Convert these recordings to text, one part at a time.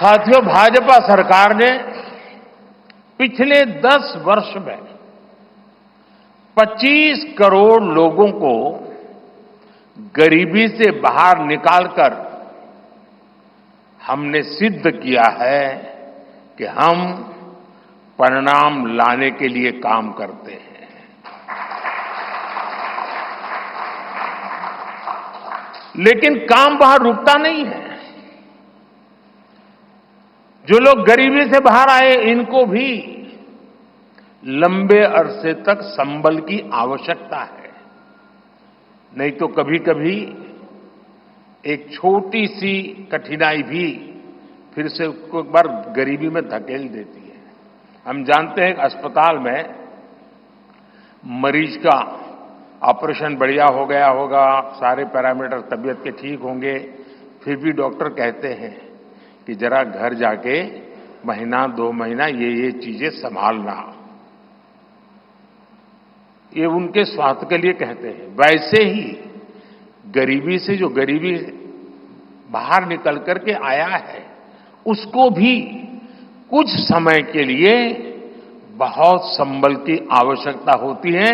साथियों, भाजपा सरकार ने पिछले 10 वर्ष में 25 करोड़ लोगों को गरीबी से बाहर निकालकर हमने सिद्ध किया है कि हम परिणाम लाने के लिए काम करते हैं। लेकिन काम वहां रुकता नहीं है। जो लोग गरीबी से बाहर आए, इनको भी लंबे अरसे तक संबल की आवश्यकता है। नहीं तो कभी कभी एक छोटी सी कठिनाई भी फिर से उसको एक बार गरीबी में धकेल देती है। हम जानते हैं कि अस्पताल में मरीज का ऑपरेशन बढ़िया हो गया होगा, सारे पैरामीटर तबीयत के ठीक होंगे, फिर भी डॉक्टर कहते हैं कि जरा घर जाके महीना 2 महीना ये चीजें संभालना। ये उनके स्वास्थ्य के लिए कहते हैं। वैसे ही गरीबी से जो गरीबी बाहर निकल करके आया है, उसको भी कुछ समय के लिए बहुत संबल की आवश्यकता होती है,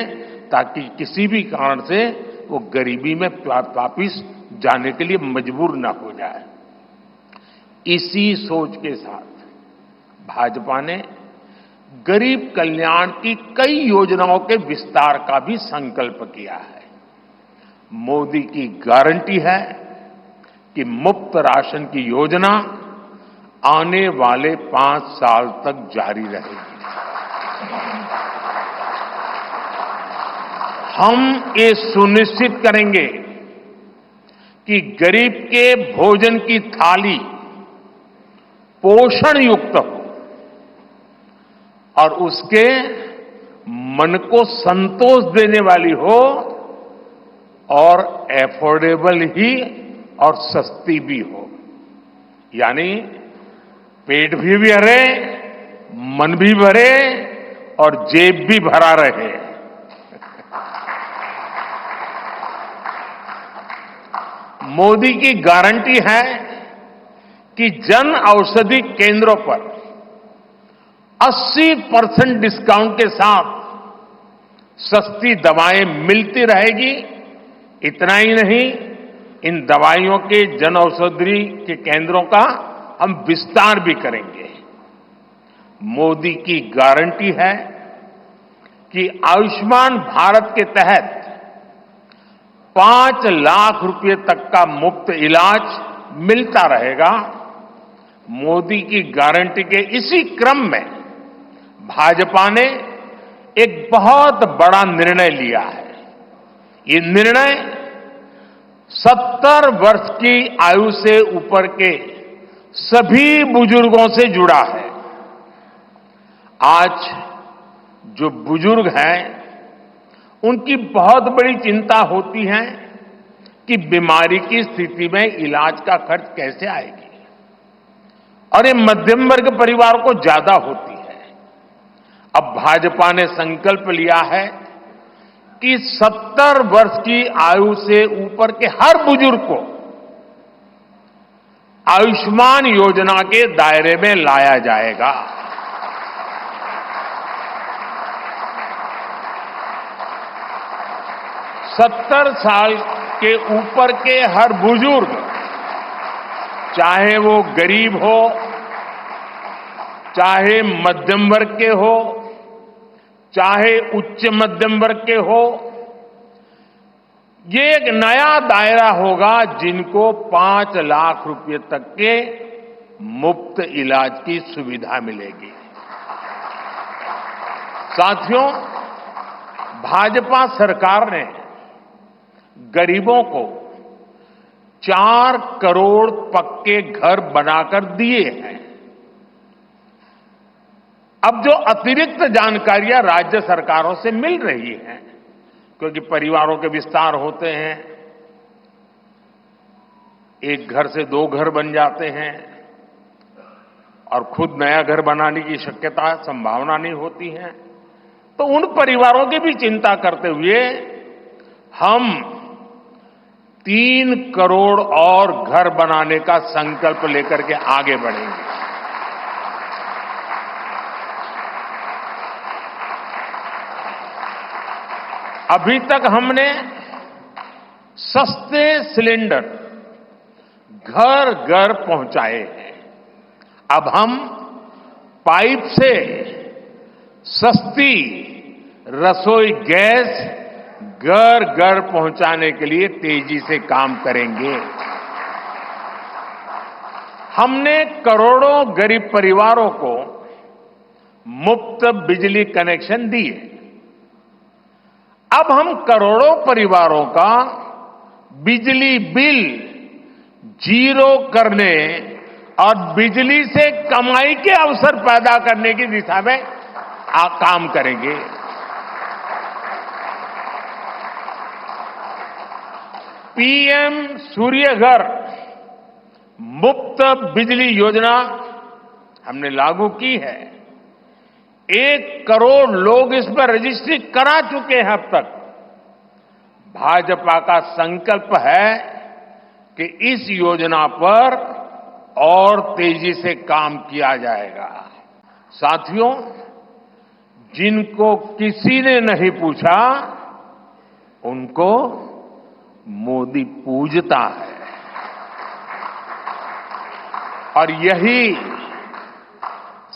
ताकि किसी भी कारण से वो गरीबी में वापिस जाने के लिए मजबूर ना हो जाए। इसी सोच के साथ भाजपा ने गरीब कल्याण की कई योजनाओं के विस्तार का भी संकल्प किया है। मोदी की गारंटी है कि मुफ्त राशन की योजना आने वाले 5 साल तक जारी रहेगी। हम ये सुनिश्चित करेंगे कि गरीब के भोजन की थाली पोषण युक्त हो और उसके मन को संतोष देने वाली हो, और एफोर्डेबल ही और सस्ती भी हो। यानी पेट भी भरे, मन भी भरे और जेब भी भरा रहे। मोदी की गारंटी है कि जन औषधि केंद्रों पर 80% डिस्काउंट के साथ सस्ती दवाएं मिलती रहेगी। इतना ही नहीं, इन दवाइयों के जन औषधि के केंद्रों का हम विस्तार भी करेंगे। मोदी की गारंटी है कि आयुष्मान भारत के तहत 5 लाख रुपए तक का मुफ्त इलाज मिलता रहेगा। मोदी की गारंटी के इसी क्रम में भाजपा ने एक बहुत बड़ा निर्णय लिया है। ये निर्णय 70 वर्ष की आयु से ऊपर के सभी बुजुर्गों से जुड़ा है। आज जो बुजुर्ग हैं, उनकी बहुत बड़ी चिंता होती है कि बीमारी की स्थिति में इलाज का खर्च कैसे आएगी, और ये मध्यम वर्ग परिवार को ज्यादा होती है। अब भाजपा ने संकल्प लिया है कि 70 वर्ष की आयु से ऊपर के हर बुजुर्ग को आयुष्मान योजना के दायरे में लाया जाएगा। सत्तर साल के ऊपर के हर बुजुर्ग, चाहे वो गरीब हो, चाहे मध्यम वर्ग के हो, चाहे उच्च मध्यम वर्ग के हो, ये एक नया दायरा होगा जिनको 5 लाख रुपए तक के मुफ्त इलाज की सुविधा मिलेगी। साथियों, भाजपा सरकार ने गरीबों को 4 करोड़ पक्के घर बनाकर दिए हैं। अब जो अतिरिक्त जानकारियां राज्य सरकारों से मिल रही हैं, क्योंकि परिवारों के विस्तार होते हैं, एक घर से 2 घर बन जाते हैं और खुद नया घर बनाने की शक्यता, संभावना नहीं होती है, तो उन परिवारों की भी चिंता करते हुए हम 3 करोड़ और घर बनाने का संकल्प लेकर के आगे बढ़ेंगे। अभी तक हमने सस्ते सिलेंडर घर घर पहुंचाए हैं। अब हम पाइप से सस्ती रसोई गैस घर घर पहुंचाने के लिए तेजी से काम करेंगे। हमने करोड़ों गरीब परिवारों को मुफ्त बिजली कनेक्शन दिए। अब हम करोड़ों परिवारों का बिजली बिल जीरो करने और बिजली से कमाई के अवसर पैदा करने की दिशा में काम करेंगे। पीएम सूर्य घर मुफ्त बिजली योजना हमने लागू की है। 1 करोड़ लोग इस पर रजिस्ट्री करा चुके हैं अब तक। भाजपा का संकल्प है कि इस योजना पर और तेजी से काम किया जाएगा। साथियों, जिनको किसी ने नहीं पूछा उनको मोदी पूजता है, और यही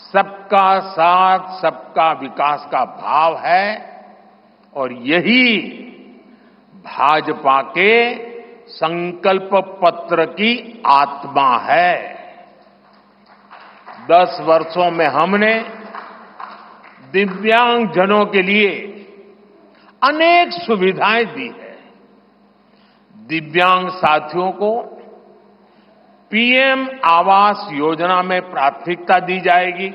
सबका साथ सबका विकास का भाव है, और यही भाजपा के संकल्प पत्र की आत्मा है। 10 वर्षों में हमने दिव्यांगजनों के लिए अनेक सुविधाएं दी है। दिव्यांग साथियों को पीएम आवास योजना में प्राथमिकता दी जाएगी।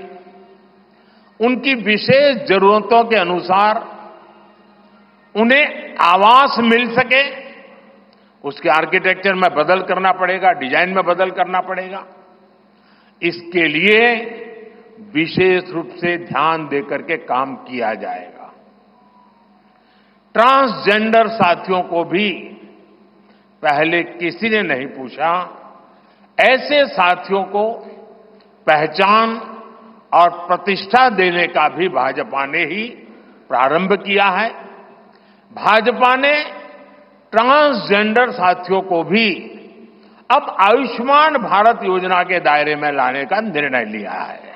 उनकी विशेष जरूरतों के अनुसार उन्हें आवास मिल सके, उसके आर्किटेक्चर में बदल करना पड़ेगा, डिजाइन में बदल करना पड़ेगा। इसके लिए विशेष रूप से ध्यान देकर के काम किया जाएगा। ट्रांसजेंडर साथियों को भी पहले किसी ने नहीं पूछा। ऐसे साथियों को पहचान और प्रतिष्ठा देने का भी भाजपा ने ही प्रारंभ किया है। भाजपा ने ट्रांसजेंडर साथियों को भी अब आयुष्मान भारत योजना के दायरे में लाने का निर्णय लिया है।